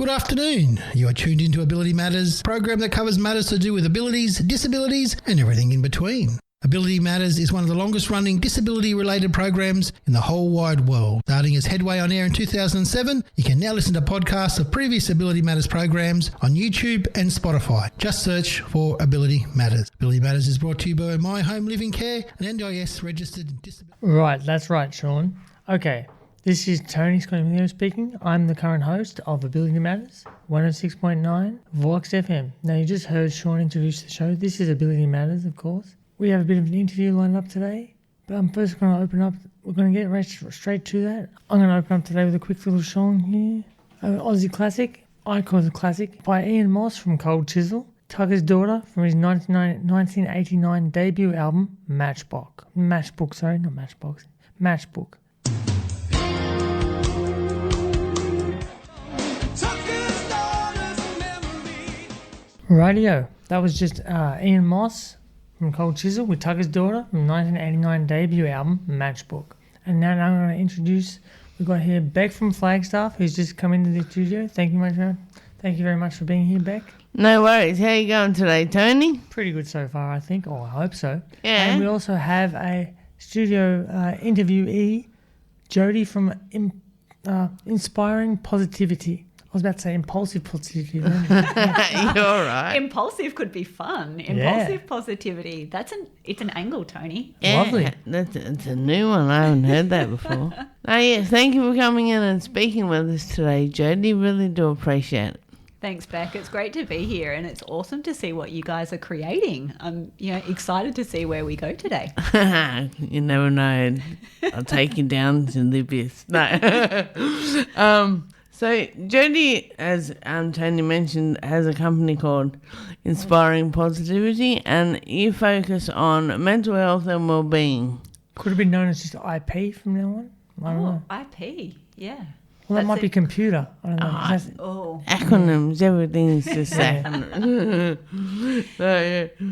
Good afternoon. You are tuned into Ability Matters, a program that covers matters to do with abilities, disabilities and everything in between. Ability Matters is one of the longest running disability-related programs in the whole wide world. Starting as Headway on air in 2007, you can now listen to podcasts of previous Ability Matters programs on YouTube and Spotify. Just search for Ability Matters. Ability Matters is brought to you by My Home Living Care, an NDIS registered disability. Right, that's right, Sean. Okay, this is Tony Scott speaking. I'm the current host of Ability Matters, 106.9 VOX FM. Now, you just heard Sean introduce the show. This is Ability Matters, of course. We have a bit of an interview lined up today, but I'm first going to open up. We're going to get right straight to that. I'm going to open up today with a quick little song here. An Aussie classic, I call it a classic, by Ian Moss from Cold Chisel. Tugger's Daughter from his 1989 debut album, Matchbox. Rightio, that was just Ian Moss from Cold Chisel with Tugger's Daughter from 1989 debut album, Matchbook. And now I'm going to introduce, we've got here Bec from Flagstaff, who's just come into the studio. Thank you very much for being here, Bec. No worries. How you going today, Tony? Pretty good so far, I think, or I hope so. Yeah. And we also have a studio interviewee, Jodie from Inspiring Positivity. I was about to say impulsive positivity. You're right. Impulsive could be fun. Impulsive positivity. It's an angle, Tony. Yeah, lovely. It's a new one. I haven't heard that before. Yes, thank you for coming in and speaking with us today, Jodie. Really do appreciate it. Thanks, Bec. It's great to be here, and it's awesome to see what you guys are creating. I'm excited to see where we go today. You never know. I'll take you down to the abyss. No. So Jodie, as Tony mentioned, has a company called Inspiring Positivity, and you focus on mental health and well-being. Could have been known as just IP from now on. I don't know. IP, yeah. Well, that might be computer. I don't know. Acronyms, everything's just acronyms.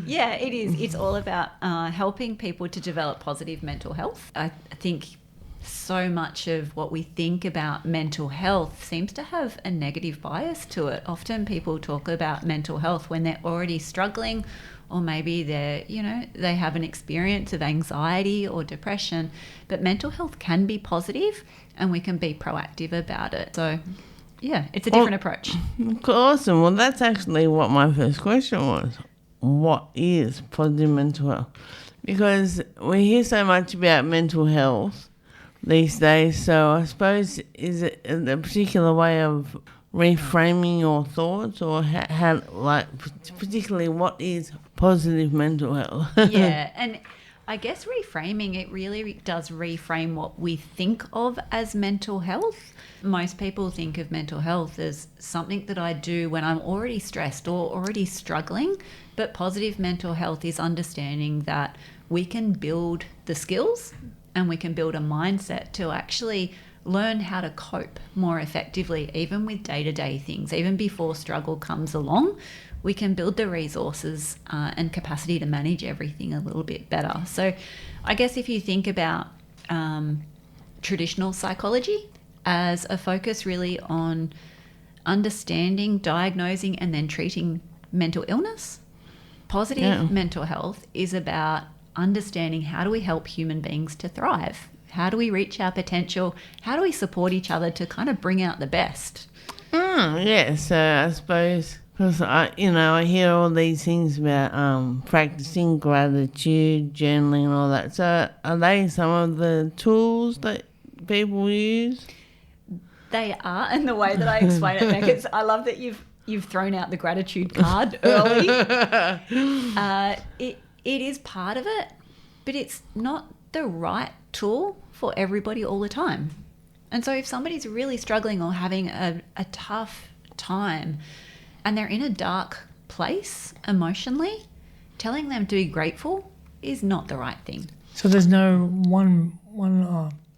Yeah, it is. It's all about helping people to develop positive mental health. I think so much of what we think about mental health seems to have a negative bias to it. Often people talk about mental health when they're already struggling, or maybe they have an experience of anxiety or depression. But mental health can be positive, and we can be proactive about it. So, yeah, it's a different approach. Awesome. Well, that's actually what my first question was. What is positive mental health? Because we hear so much about mental health these days, so I suppose, is it a particular way of reframing your thoughts, or how particularly what is positive mental health? Yeah, and I guess reframing, it really does reframe what we think of as mental health. Most people think of mental health as something that I do when I'm already stressed or already struggling, but positive mental health is understanding that we can build the skills and we can build a mindset to actually learn how to cope more effectively, even with day-to-day things. Even before struggle comes along, we can build the resources and capacity to manage everything a little bit better. So I guess if you think about traditional psychology as a focus really on understanding, diagnosing, and then treating mental illness, positive mental health is about understanding how do we help human beings to thrive? How do we reach our potential? How do we support each other to kind of bring out the best? Yeah, so I suppose, because I hear all these things about practicing gratitude, journaling and all that. So are they some of the tools that people use? They are, and the way that I explain it, Bec, I love that you've thrown out the gratitude card early. It is part of it, but it's not the right tool for everybody all the time. And so if somebody's really struggling or having a tough time and they're in a dark place emotionally, telling them to be grateful is not the right thing. So there's no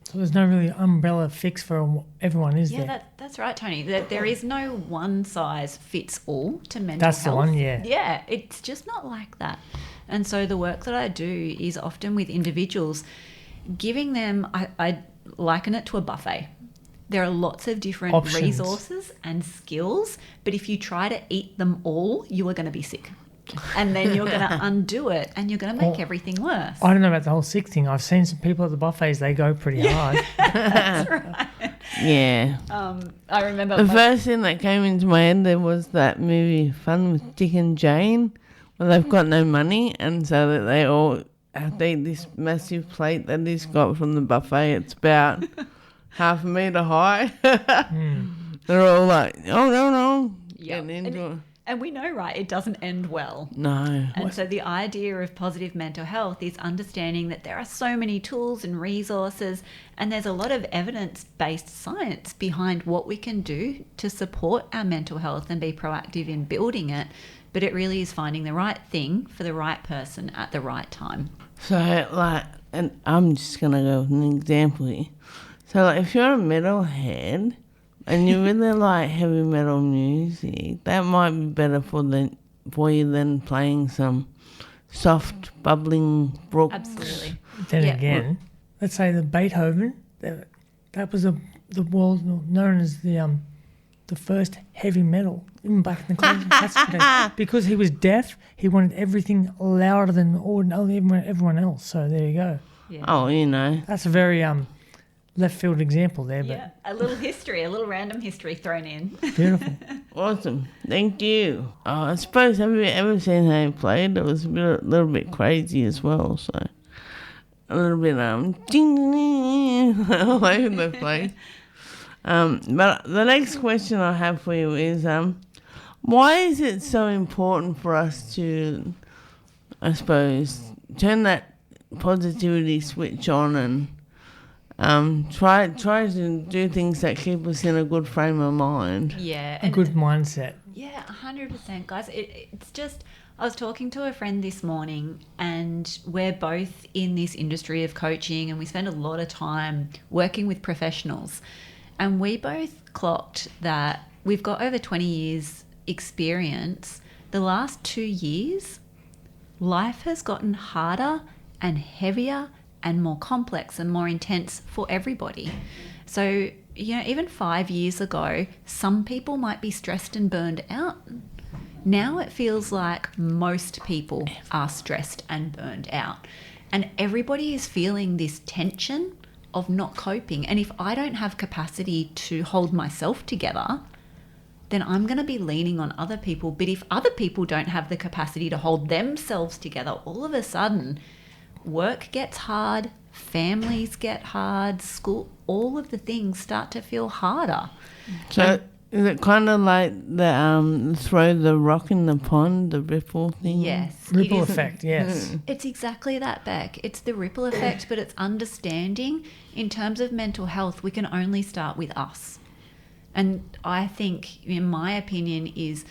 so there's no really umbrella fix for everyone, is there? Yeah, that's right, Tony. There is no one size fits all to mental health. That's the one, yeah. Yeah, it's just not like that. And so the work that I do is often with individuals, giving them, I liken it to a buffet. There are lots of different Options. resources and skills, but if you try to eat them all, you are going to be sick. And then you're going to undo it and you're going to make everything worse. I don't know about the whole sick thing. I've seen some people at the buffets, they go pretty hard. That's right. Yeah. I remember The first thing that came into my head there was that movie Fun with Dick and Jane, where they've got no money and so that they all have to eat this massive plate that he's got from the buffet. It's about half a metre high. They're all like, oh, no. Yeah. Getting into it. And we know, right, it doesn't end well. No. And so the idea of positive mental health is understanding that there are so many tools and resources, and there's a lot of evidence-based science behind what we can do to support our mental health and be proactive in building it. But it really is finding the right thing for the right person at the right time. So, like, and I'm just going to go with an example here. So, like, if you're a metalhead and you really like heavy metal music, that might be better for you than playing some soft, bubbling brooks. Absolutely. Then Yeah. again, let's say the Beethoven, that was the world known as the first heavy metal, even back in the classical days. Because he was deaf, he wanted everything louder than everyone else. So there you go. Yeah. Oh, you know. That's a very left field example there, but Yeah, a little history, a little random history thrown in. beautiful. Awesome. Thank you. Oh, I suppose, have you ever seen how he played? It was a little bit crazy as well, so a little bit all over the place. But the next question I have for you is, why is it so important for us to, I suppose, turn that positivity switch on and try to do things that keep us in a good frame of mind? Yeah. A good mindset. Yeah, 100%, guys. It's just, I was talking to a friend this morning, and we're both in this industry of coaching, and we spend a lot of time working with professionals. And we both clocked that we've got over 20 years experience. The last 2 years, life has gotten harder and heavier and more complex and more intense for everybody. So, even 5 years ago, some people might be stressed and burned out. Now it feels like most people are stressed and burned out. And everybody is feeling this tension of not coping. And if I don't have capacity to hold myself together, then I'm going to be leaning on other people. But if other people don't have the capacity to hold themselves together, all of a sudden work gets hard, families get hard, school, all of the things start to feel harder. So is it kind of like the throw the rock in the pond, the ripple thing? Yes. Ripple it is. effect, yes. It's exactly that, Bec. It's the ripple effect, but it's understanding in terms of mental health, we can only start with us. And I think, in my opinion, is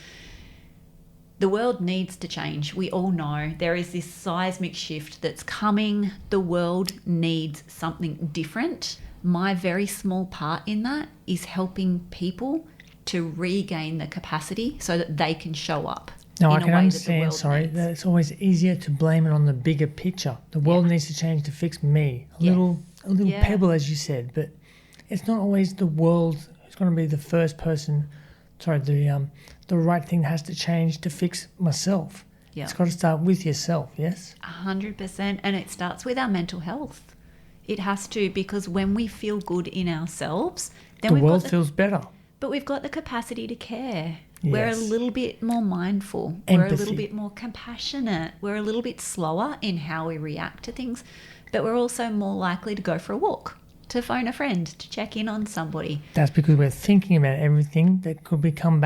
the world needs to change. We all know there is this seismic shift that's coming. The world needs something different. My very small part in that is helping people to regain the capacity so that they can show up. No, I in a can way that the understand, world needs. that it's always easier to blame it on the bigger picture. The world needs to change to fix me. A little Yeah. pebble, as you said, but it's not always the world who's going to be the first person. Sorry, the right thing has to change to fix myself. Yeah. It's got to start with yourself, yes? 100%. And it starts with our mental health. It has to, because when we feel good in ourselves, then The world feels better. but we've got the capacity to care. We're a Yes. little bit more mindful. We're a little Empathy. bit more compassionate. We're a little bit slower in how we react to things, but we're also more likely to go for a walk, to phone a friend, to check in on somebody. That's because we're thinking about everything that could come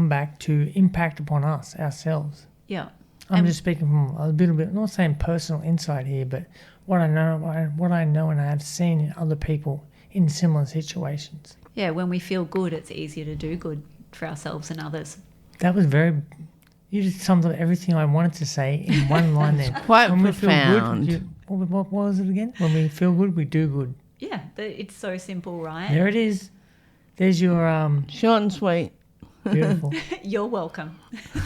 back to impact upon us, ourselves. Yeah. I'm just speaking from a little bit, not saying personal insight here, but what I know and I have seen in other people in similar situations. Yeah, when we feel good, it's easier to do good for ourselves and others. That was you just summed up everything I wanted to say in one line there. Quite When profound. we feel good, what was it again? When we feel good, we do good. Yeah, it's so simple, right? There it is. There's your Short and sweet. Beautiful. You're welcome.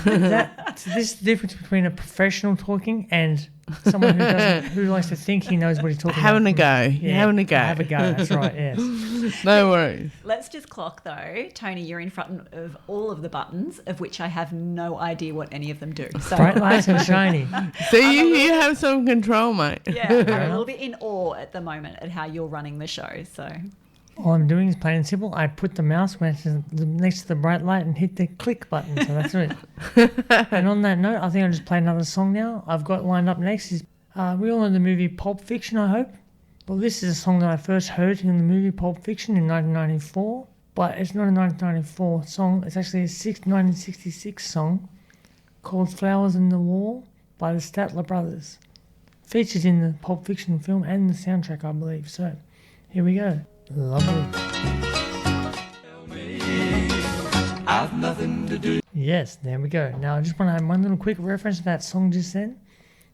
This is the difference between a professional talking and someone who likes to think he knows what he's talking Having about. a go. Yeah, Having a go. Have a go. That's right. Yes. No worries. Let's just clock though, Tony, you're in front of all of the buttons, of which I have no idea what any of them do. So Bright lights and shiny. So you have some control, mate. yeah, I'm a little bit in awe at the moment at how you're running the show. So All I'm doing is plain and simple. I put the mouse next to the bright light and hit the click button. So that's it. And on that note, I think I'll just play another song now. I've got lined up next is we all know the movie Pulp Fiction, I hope. Well, this is a song that I first heard in the movie Pulp Fiction in 1994. But it's not a 1994 song. It's actually a 1966 song called Flowers in the Wall by the Statler Brothers. Featured in the Pulp Fiction film and the soundtrack, I believe. So here we go. Lovely. I've nothing to do. Yes, there we go. Now I just want to have one little quick reference to that song just then.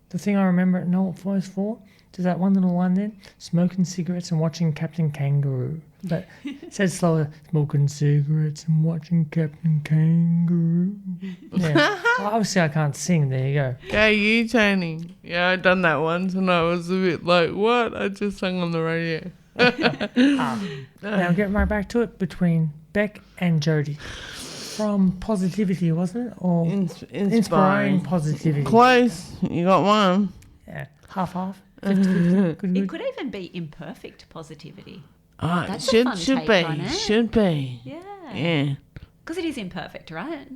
The thing I remember it know what was for, to that one little line then, smoking cigarettes and watching Captain Kangaroo. But it said slower, smoking cigarettes and watching Captain Kangaroo. Yeah. Well, obviously I can't sing, there you go. Go you, Tony. Yeah, I've done that once and I was a bit like, what? I just sung on the radio. Now get right back to it between Bec and Jodie. From Positivity, wasn't it? Or Inspiring Positivity. Close. You got one. Yeah, half. 50-50. Good. it could even be imperfect positivity. Oh, That's it a fun should take be. on it. Should be. Yeah. Yeah. Because it is imperfect, right?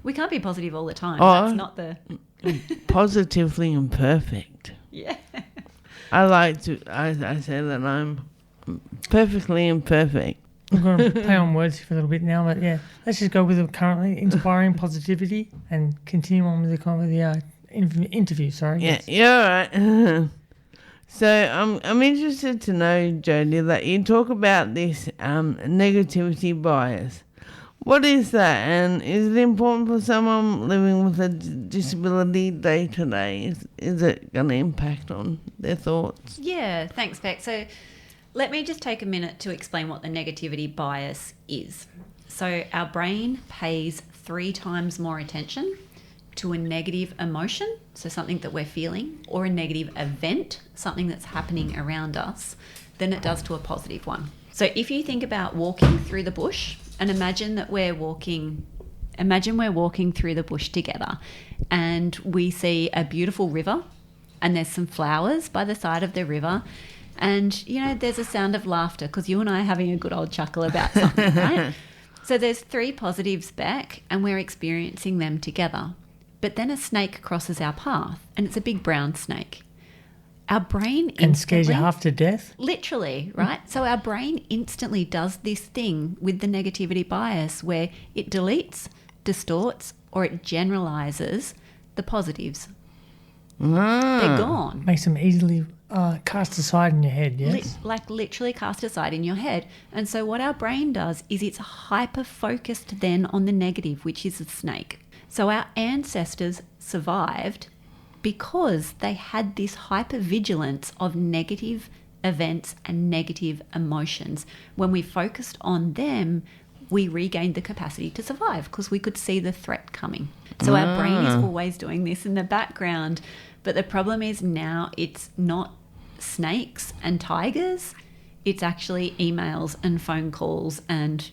We can't be positive all the time. Oh. That's not the... Positively imperfect. Yeah. I like to, I say that I'm perfectly imperfect. I'm going to play on words for a little bit now, but yeah, let's just go with it currently. Inspiring Positivity and continue on with the interview. Sorry. Yeah, Yes. you're right. So I'm interested to know, Jodie, that you talk about this negativity bias. What is that, and is it important for someone living with a disability day to day? Is it going to impact on their thoughts? Yeah, thanks, Bec. So let me just take a minute to explain what the negativity bias is. So our brain pays 3 times more attention to a negative emotion, so something that we're feeling, or a negative event, something that's happening around us, than it does to a positive one. So if you think about walking through the bush, and imagine we're walking through the bush together, and we see a beautiful river, and there's some flowers by the side of the river, and there's a sound of laughter because you and I are having a good old chuckle about something, right? So there's 3 positives back, and we're experiencing them together. But then a snake crosses our path, and it's a big brown snake. Our brain instantly... And scares you half to death? Literally, right? So our brain instantly does this thing with the negativity bias where it deletes, distorts, or it generalizes the positives. They're gone. Makes them easily cast aside in your head, yes? Literally cast aside in your head. And so what our brain does is it's hyper-focused then on the negative, which is the snake. So our ancestors survived because they had this hypervigilance of negative events and negative emotions. When we focused on them, we regained the capacity to survive because we could see the threat coming. So our brain is always doing this in the background. But the problem is now it's not snakes and tigers. It's actually emails and phone calls and,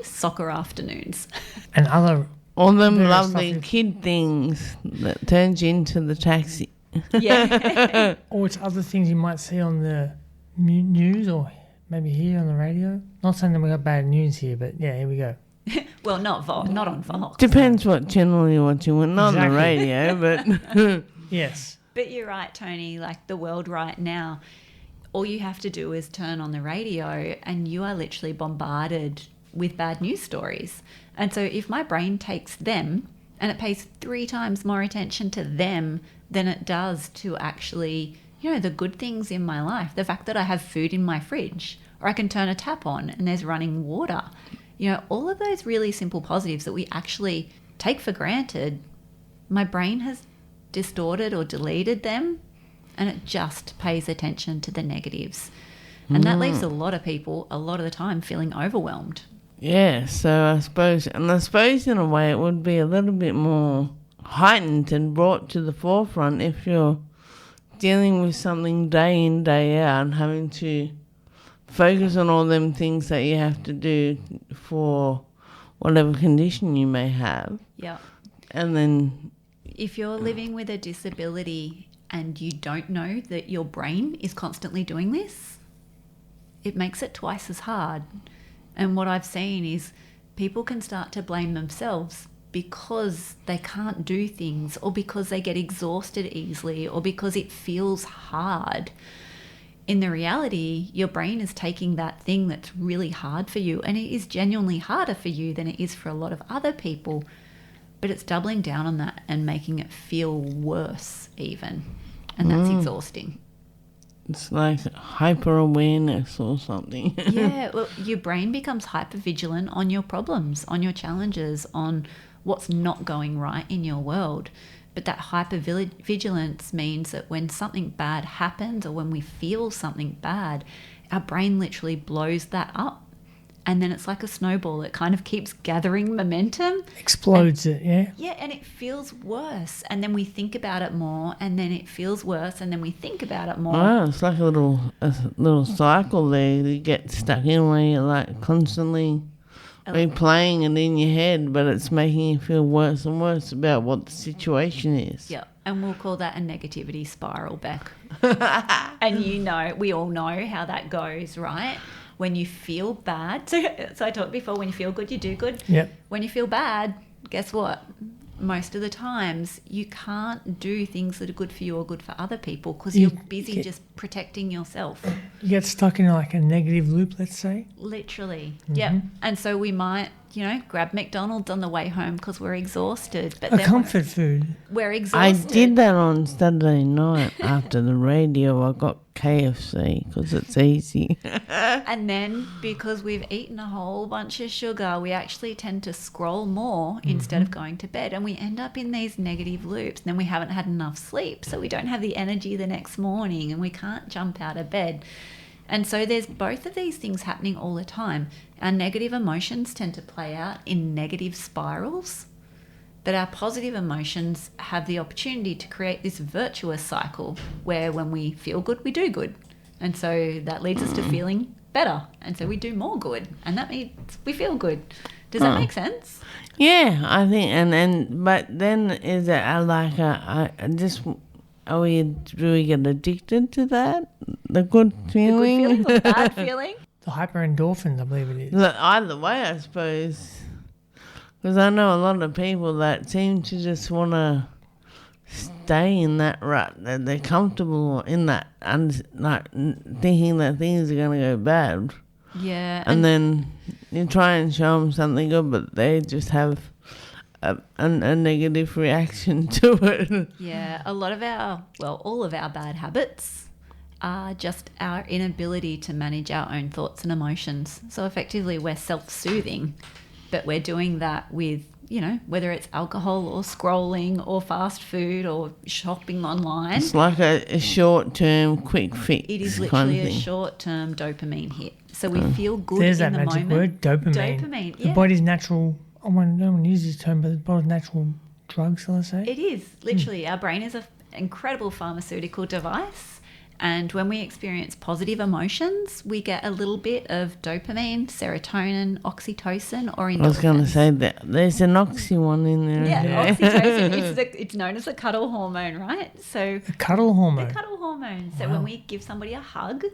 soccer afternoons. And other... All them Various lovely stuff. kid things that turns you into the taxi. Yeah. Or it's other things you might see on the news or maybe hear on the radio. Not saying that we got bad news here, but yeah, here we go. Well, not on Vox. Depends what channel you're watching. Well, not on the Exactly. radio, but... Yes. But you're right, Tony, like the world right now, all you have to do is turn on the radio and you are literally bombarded with bad news stories. And so if my brain takes them and it pays 3 times more attention to them than it does to actually, the good things in my life, the fact that I have food in my fridge or I can turn a tap on and there's running water, all of those really simple positives that we actually take for granted, my brain has distorted or deleted them and it just pays attention to the negatives. And that leaves a lot of people a lot of the time feeling overwhelmed Yeah, so I suppose in a way it would be a little bit more heightened and brought to the forefront if you're dealing with something day in, day out and having to focus on all them things that you have to do for whatever condition you may have. Yeah. And then If you're living with a disability and you don't know that your brain is constantly doing this, it makes it twice as hard. And what I've seen is people can start to blame themselves because they can't do things, or because they get exhausted easily, or because it feels hard. In the reality, your brain is taking that thing that's really hard for you, and it is genuinely harder for you than it is for a lot of other people, but it's doubling down on that and making it feel worse even. And that's exhausting. it's like hyper-awareness or something. Yeah, well, your brain becomes hyper-vigilant on your problems, on your challenges, on what's not going right in your world. But that hyper-vigilance means that when something bad happens or when we feel something bad, our brain literally blows that up. And then it's like a snowball. It kind of keeps gathering momentum. Explodes it, yeah? Yeah, and it feels worse. And then we think about it more, and then it feels worse, and then we think about it more. Oh, it's like a little cycle there. You get stuck in where you're like constantly replaying it in your head, but it's making you feel worse and worse about what the situation is. Yeah, and we'll call that a negativity spiral, Bec. And we all know how that goes, right? When you feel bad, so I talked before, when you feel good, you do good. Yep. When you feel bad, guess what? Most of the times you can't do things that are good for you or good for other people because you're busy just protecting yourself. You get stuck in like a negative loop, let's say. Literally. Yeah. And so we might, grab McDonald's on the way home because we're exhausted. But A then comfort food. we're I exhausted. did that on Saturday night after the radio. I got KFC because it's easy. And then because we've eaten a whole bunch of sugar, we actually tend to scroll more instead of going to bed. And we end up in these negative loops. And then we haven't had enough sleep. So we don't have the energy the next morning and we can't jump out of bed. And so there's both of these things happening all the time. Our negative emotions tend to play out in negative spirals. But our positive emotions have the opportunity to create this virtuous cycle where when we feel good, we do good. And so that leads us to feeling better. And so we do more good. And that means we feel good. Does that make sense? Yeah, I think, but then is it do we get addicted to that? The good feeling? The good feeling or bad feeling? The hyperendorphins, I believe it is. Look, either way, I suppose. Because I know a lot of people that seem to just want to stay in that rut, that they're comfortable in that, and like thinking that things are going to go bad. Yeah. And then you try and show them something good, but they just have a negative reaction to it. Yeah, all of our bad habits are just our inability to manage our own thoughts and emotions. So effectively we're self-soothing, but we're doing that with, whether it's alcohol or scrolling or fast food or shopping online. It's like a short-term quick fix. It is kind literally of a thing. short-term dopamine hit. So we feel good There's in that the magic moment. word, dopamine. Dopamine, The yeah. body's natural, I don't want to use this term, but the body's natural drugs, let's say. It is, literally. Our brain is an incredible pharmaceutical device. And when we experience positive emotions, we get a little bit of dopamine, serotonin, oxytocin, or endorphins. I was going to say that there's an oxy one in there. Yeah, oxytocin. It's known as the cuddle hormone, right? So The cuddle hormone. the cuddle hormone. So Wow. when we give somebody a hug,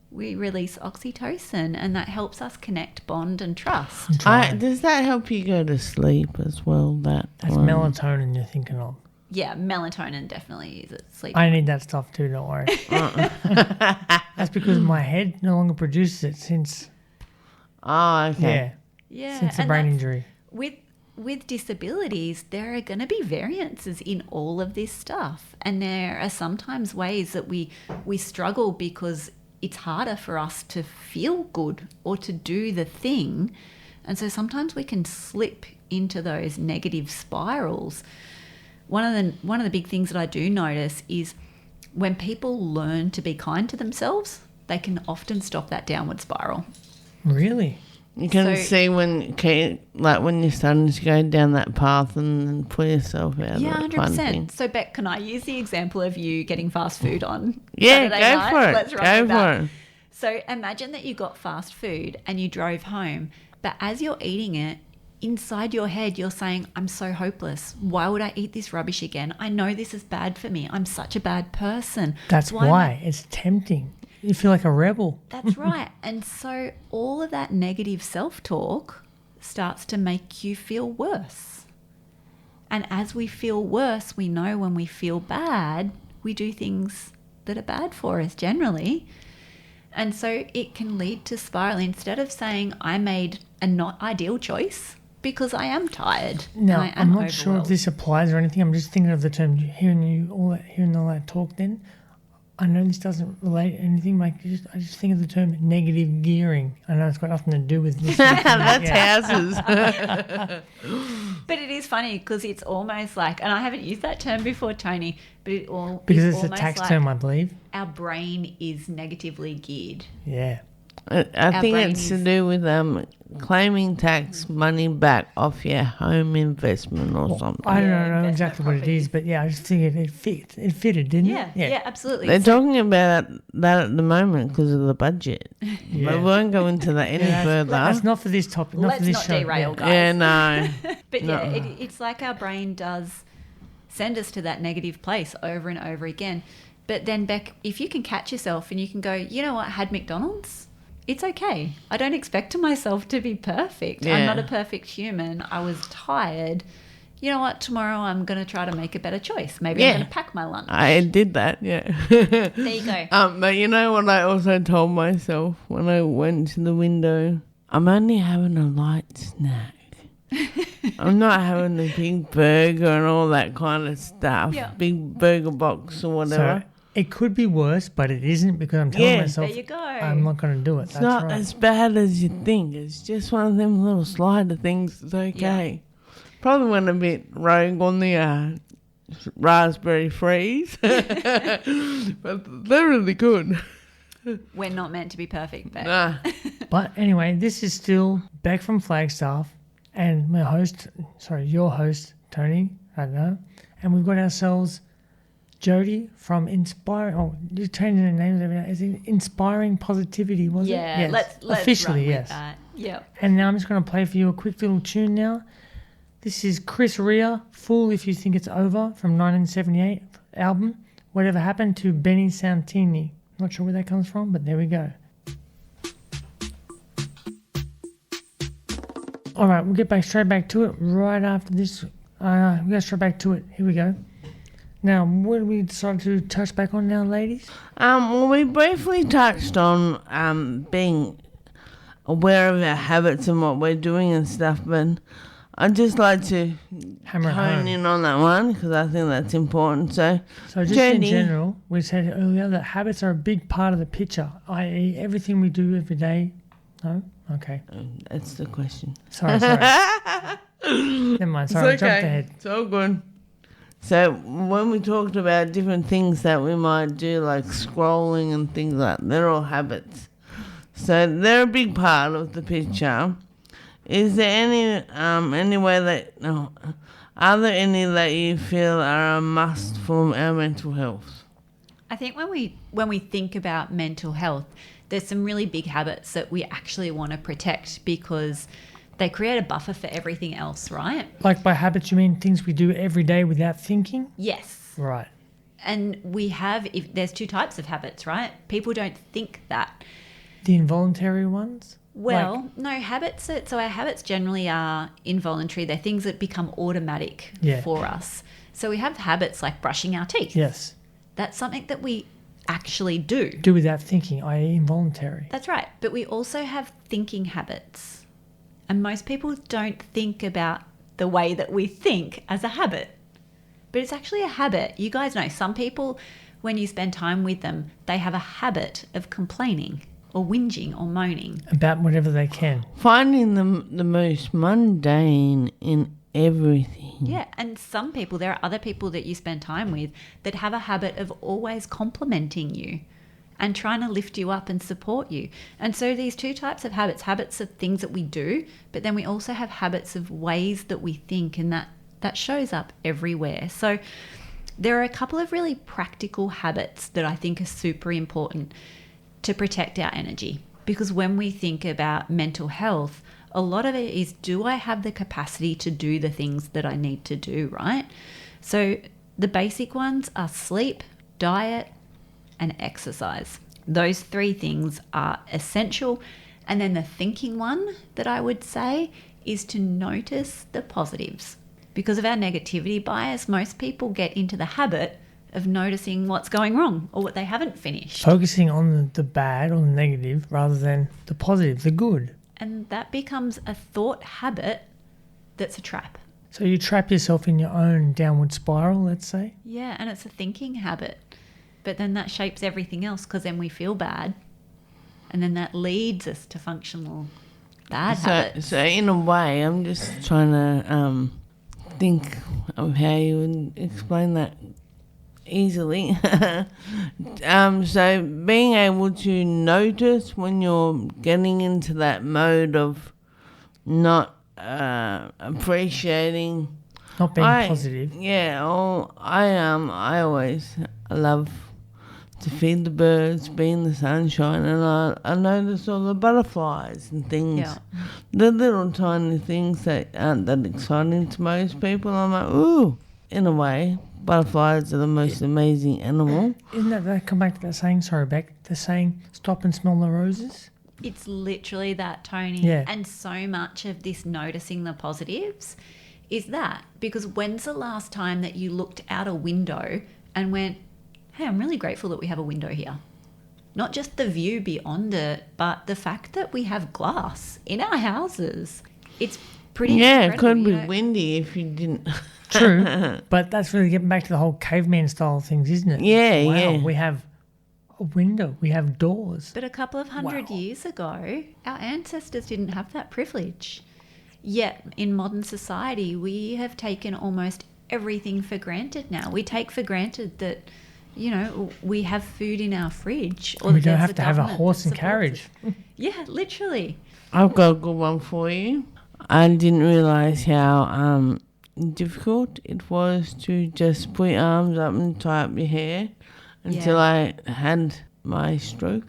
we release oxytocin, and that helps us connect, bond, and trust. Does that help you go to sleep as well? That's one? melatonin you're thinking of. Yeah, melatonin definitely is it. Sleep. I need that stuff too, don't worry. That's because my head no longer produces it since, Oh, okay. Yeah, since the and brain that's- injury. With disabilities, there are going to be variances in all of this stuff. And there are sometimes ways that we struggle because it's harder for us to feel good or to do the thing. And so sometimes we can slip into those negative spirals. One of the big things that I do notice is when people learn to be kind to themselves, they can often stop that downward spiral. Really? You can see when you're starting to go down that path and pull yourself out. Yeah, of that kind of 100%. thing. So, Bec, can I use the example of you getting fast food on Yeah, Saturday go night? for it. Let's run Go with that. for it. So, imagine that you got fast food and you drove home, but as you're eating it, inside your head, you're saying, I'm so hopeless. Why would I eat this rubbish again? I know this is bad for me. I'm such a bad person. That's why. It's tempting. You feel like a rebel. That's right. And so all of that negative self-talk starts to make you feel worse. And as we feel worse, we know when we feel bad, we do things that are bad for us generally. And so it can lead to spiraling. Instead of saying, I made a not ideal choice because I am tired. Now, and I am I'm not sure if this applies or anything. I'm just thinking of the term, hearing all that talk then. I know this doesn't relate to anything. I just think of the term negative gearing. I know it's got nothing to do with this. That's houses. But it is funny because it's almost like, and I haven't used that term before, Tony, but because it's a almost tax like term, I believe. our brain is negatively geared. Yeah. I think it's to do with claiming tax money back off your home investment or something. I don't know investment exactly what it properties. is, but yeah, I just think it fitted, didn't Yeah, it? yeah, absolutely. They're talking about that at the moment because of the budget. Yeah. But we won't go into that any further. That's not for this topic, not Let's for this not show. derail, Yeah. guys. Yeah, no. But No. yeah, it's like our brain does send us to that negative place over and over again. But then, Bec, if you can catch yourself and you can go, you know what, I had McDonald's, it's okay. I don't expect myself to be perfect. I'm Yeah. not a perfect human. I was tired. You know what, tomorrow I'm going to try to make a better choice. Maybe I'm Yeah. going to pack my lunch. I did that, yeah. There you go. But you know what I also told myself when I went to the window? I'm only having a light snack. I'm not having a big burger and all that kind of stuff. Yeah. Big burger box or whatever. So it could be worse, but it isn't because I'm telling Yeah. myself There you go. I'm not going to do it. It's That's not right. as bad as you think. It's just one of them little slider things. It's okay. Probably went a bit rogue on the raspberry freeze. But they're really good. We're not meant to be perfect, Bec. Nah. But anyway, this is still Bec from Flagstaff and your host, Tony, I don't know. And we've got ourselves Jodie from you're changing the names every now. Is it Inspiring Positivity, was it? Yeah, Yes. let's Officially, run with yes. that. Yep. And now I'm just going to play for you a quick little tune now. This is Chris Rea, Fool If You Think It's Over, from 1978 album, Whatever Happened to Benny Santini. Not sure where that comes from, but there we go. All right, we'll get straight back to it right after this. We'll go straight back to it. Here we go. Now, what do we decide to touch back on now, ladies? Well, we briefly touched on being aware of our habits and what we're doing and stuff, but I'd just like to Hammer it hone home. in on that one because I think that's important. So So just in Jodie. general, we said earlier that habits are a big part of the picture, i.e. everything we do every day. No? Okay. That's the question. Sorry. Never mind. Sorry, I It's jumped okay. ahead. It's all good. So when we talked about different things that we might do, like scrolling and things like that, they're all habits. So they're a big part of the picture. Is there any way that are there any that you feel are a must for our mental health? I think when we think about mental health, there's some really big habits that we actually want to protect because they create a buffer for everything else, right? Like by habits, you mean things we do every day without thinking? Yes. Right. And there's two types of habits, right? People don't think that. The involuntary ones? Well, no, habits. So our habits generally are involuntary. They're things that become automatic for us. So we have habits like brushing our teeth. Yes. That's something that we actually do. Do without thinking, i.e. involuntary. That's right. But we also have thinking habits. And most people don't think about the way that we think as a habit. But it's actually a habit. You guys know some people, when you spend time with them, they have a habit of complaining or whinging or moaning. About whatever they can. Finding the most mundane in everything. Yeah, and there are other people that you spend time with that have a habit of always complimenting you and trying to lift you up and support you. And so these two types of habits of things that we do, but then we also have habits of ways that we think, and that shows up everywhere. So there are a couple of really practical habits that I think are super important to protect our energy. Because when we think about mental health, a lot of it is, do I have the capacity to do the things that I need to do, right? So the basic ones are sleep, diet, and exercise. Those three things are essential. And then the thinking one that I would say is to notice the positives. Because of our negativity bias, most people get into the habit of noticing what's going wrong or what they haven't finished. Focusing on the bad or the negative rather than the positive, the good. And that becomes a thought habit that's a trap. So you trap yourself in your own downward spiral, let's say? Yeah, and it's a thinking habit. But then that shapes everything else, because then we feel bad. And then that leads us to functional bad habits. So in a way, I'm just trying to think of how you would explain that easily. So being able to notice when you're getting into that mode of not appreciating, Not being positive. Yeah, I always love to feed the birds, be in the sunshine, and I notice all the butterflies and things. Yeah. The little tiny things that aren't that exciting to most people. I'm like, ooh, in a way, butterflies are the most amazing animal. Isn't that come back to that saying, sorry, Bec, the saying, stop and smell the roses? It's literally that, Tony. Yeah. And so much of this noticing the positives is that. Because when's the last time that you looked out a window and went, hey, I'm really grateful that we have a window here. Not just the view beyond it, but the fact that we have glass in our houses. It's pretty It incredible, could be you know? windy if you didn't. True, but that's really getting back to the whole caveman style of things, isn't it? Yeah, Wow, yeah. we have a window, we have doors. But a couple of hundred Wow. years ago, our ancestors didn't have that privilege. Yet in modern society, we have taken almost everything for granted now. We take for granted that, you know, we have food in our fridge. Or We that don't there's have to have a government horse that and supports carriage. it. Yeah, literally. I've got a good one for you. I didn't realise how difficult it was to just put your arms up and tie up your hair until I had my stroke.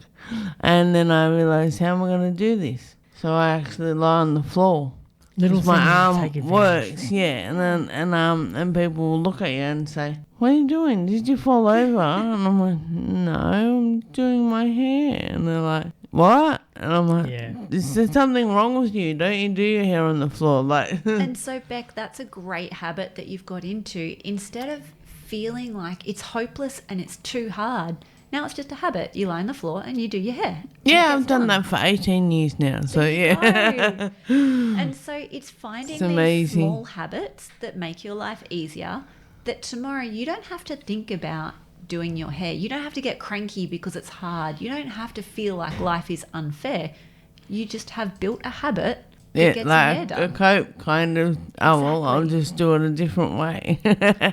And then I realised, how am I going to do this? So I actually lie on the floor. Little 'Cause my things arm take advantage. works, yeah. And people will look at you and say, what are you doing? Did you fall over? And I'm like, no, I'm doing my hair. And they're like, what? And I'm like, Yeah. is there something wrong with you? Don't you do your hair on the floor? Like, And so, Bec, that's a great habit that you've got into. Instead of feeling like it's hopeless and it's too hard, now it's just a habit. You lie on the floor and you do your hair. And it yeah, gets I've done that for 18 years now. So, There you yeah. go. And so it's finding It's these amazing. small habits that make your life easier, that tomorrow you don't have to think about doing your hair. You don't have to get cranky because it's hard. You don't have to feel like life is unfair. You just have built a habit that Yeah, gets your hair like a done. cope kind of, oh, well, I'll Exactly. just do it a different way.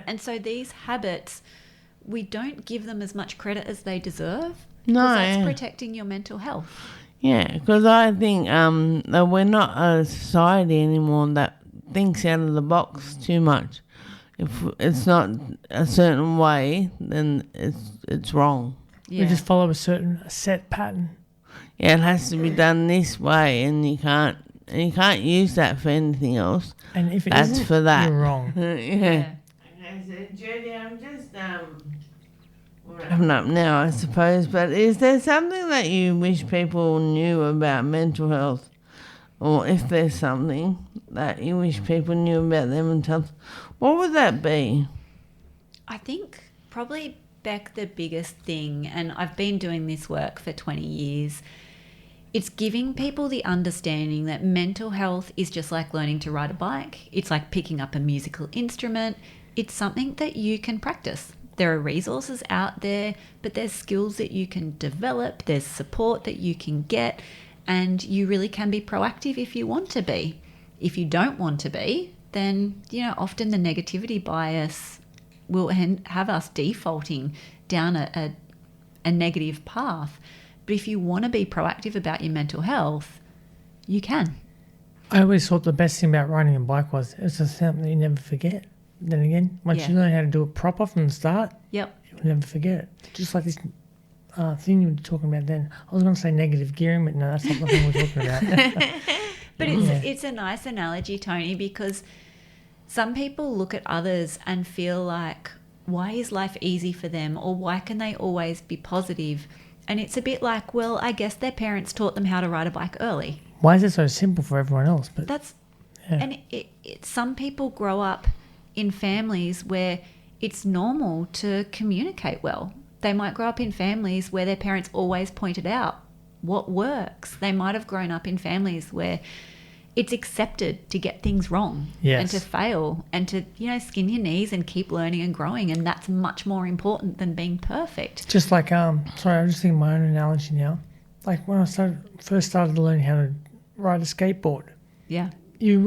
And so these habits, we don't give them as much credit as they deserve. No, Because that's yeah. protecting your mental health. Yeah, because I think that we're not a society anymore that thinks out of the box too much. If it's not a certain way, then it's wrong. Yeah. We just follow a set pattern. Yeah, it has to be done this way, and you can't use that for anything else. And if it That's isn't, for that. you're wrong. Yeah. Yeah. Okay, so Jodie, I'm just wrapping up now, I suppose. But is there something that you wish people knew about mental health? Or if there's something that you wish people knew about their mental health, what would that be? I think probably, Bec, the biggest thing, and I've been doing this work for 20 years, it's giving people the understanding that mental health is just like learning to ride a bike. It's like picking up a musical instrument. It's something that you can practice. There are resources out there, but there's skills that you can develop. There's support that you can get, and you really can be proactive if you want to be. If you don't want to be, then, you know, often the negativity bias will have us defaulting down a a negative path. But if you want to be proactive about your mental health, you can. I always thought the best thing about riding a bike was it's just something that you never forget. Then again, once you learn how to do it proper from the start, Yep. you'll never forget it. Just like this thing you were talking about then. I was going to say negative gearing, but no, that's not the thing we're talking about. But it's a nice analogy, Tony, because some people look at others and feel like, why is life easy for them, or why can they always be positive? And it's a bit like, well, I guess their parents taught them how to ride a bike early. Why is it so simple for everyone else? But And some people grow up in families where it's normal to communicate well. They might grow up in families where their parents always pointed out what works. They might have grown up in families where it's accepted to get things wrong and to fail and to, skin your knees and keep learning and growing. And that's much more important than being perfect. Just like, sorry, I'm just thinking my own analogy now. Like when I first started learning how to ride a skateboard. Yeah. You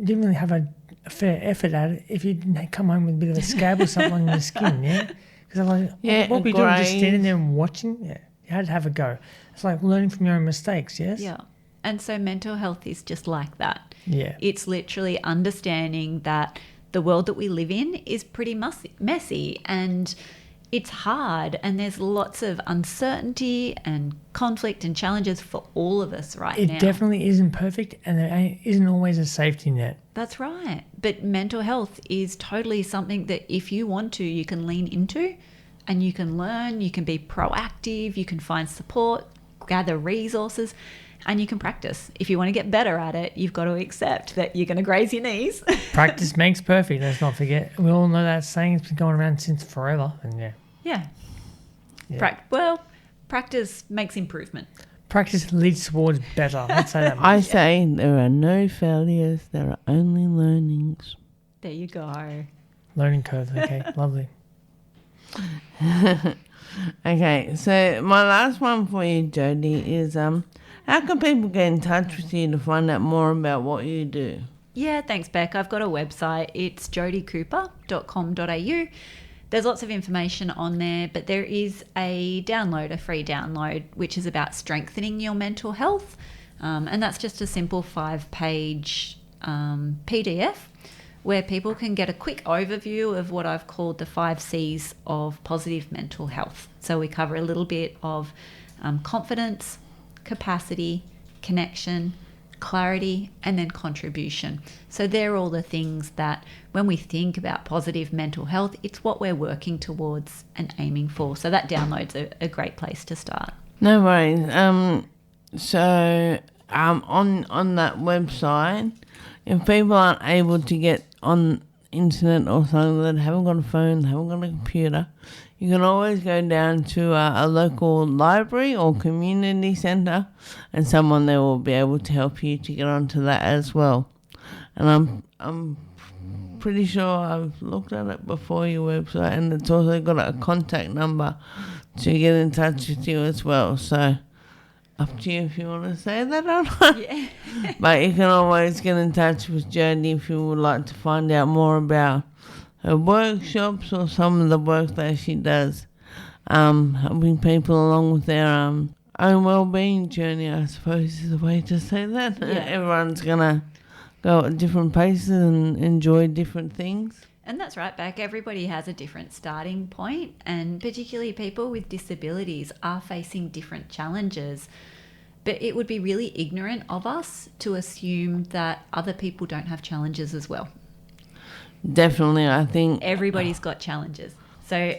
didn't really have a fair effort at it if you didn't come home with a bit of a scab or something on your skin, yeah? Because I'm like, what were you doing? Just standing there and watching? Yeah. You had to have a go. It's like learning from your own mistakes, yes? Yeah. And so mental health is just like that. Yeah. It's literally understanding that the world that we live in is pretty messy and it's hard, and there's lots of uncertainty and conflict and challenges for all of us now. It definitely isn't perfect, and there isn't always a safety net. That's right. But mental health is totally something that if you want to, you can lean into, and you can learn, you can be proactive, you can find support, gather resources, and you can practice. If you want to get better at it, you've got to accept that you're going to graze your knees. Practice makes perfect, let's not forget. We all know that saying. It's been going around since forever. And Yeah. Practice makes improvement. Practice leads towards better. Let's say that. I say there are no failures, there are only learnings. There you go. Learning curve, okay, lovely. Okay, so my last one for you, Jodie, is how can people get in touch with you to find out more about what you do? Yeah, thanks, Bec. I've got a website. It's jodiecooper.com.au. There's lots of information on there, but there is a free download, which is about strengthening your mental health. And that's just a simple 5-page PDF where people can get a quick overview of what I've called the 5 C's of positive mental health. So we cover a little bit of confidence, capacity, connection, clarity, and then contribution. So they're all the things that when we think about positive mental health, it's what we're working towards and aiming for. So that download's a great place to start. No worries. So on that website, if people aren't able to get on internet or something, that haven't got a phone, haven't got a computer, you can always go down to a local library or community centre, and someone there will be able to help you to get onto that as well. And I'm pretty sure I've looked at it before, your website, and it's also got a contact number to get in touch with you as well. So up to you if you want to say that or not. Yeah. But you can always get in touch with Jodie if you would like to find out more about her workshops or some of the work that she does, helping people along with their own well-being journey, I suppose is the way to say that. Yeah. Everyone's going to go at different paces and enjoy different things. And that's right, Bec. Everybody has a different starting point, and particularly people with disabilities are facing different challenges. But it would be really ignorant of us to assume that other people don't have challenges as well. Definitely, I think Everybody's got challenges. So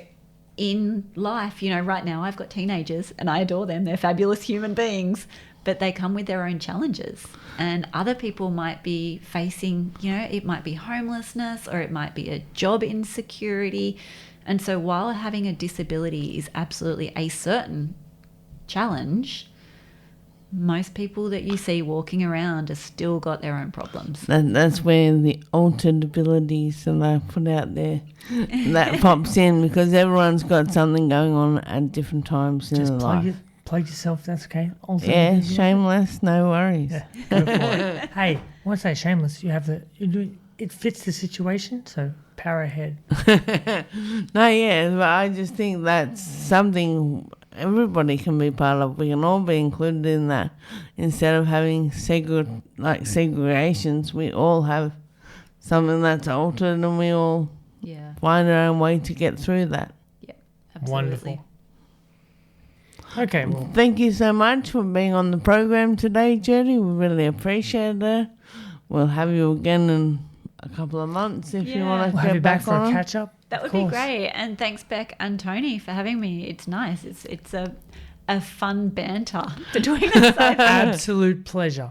in life, right now I've got teenagers and I adore them. They're fabulous human beings, but they come with their own challenges. And other people might be facing, it might be homelessness or it might be a job insecurity. And so while having a disability is absolutely a certain challenge, most people that you see walking around have still got their own problems. that's where the altered abilities that I put out there, that pops in, because everyone's got something going on at different times in their life. Plug yourself, that's okay. Also, Yeah, shameless, no worries. Yeah, go for it. Hey, when I say shameless, it fits the situation, so power ahead. No, yeah, but I just think that's something everybody can be part of. We can all be included in that. Instead of having segregations, we all have something that's altered, and we all find our own way to get through that. Yeah, absolutely. Wonderful. Okay, well, Thank you so much for being on the program today, Jodie. We really appreciate it. We'll have you again in a couple of months if you want to we'll have get you back for a on. catch up. That would be great. And thanks, Bec and Tony, for having me. It's nice. It's a fun banter between us. Absolute pleasure.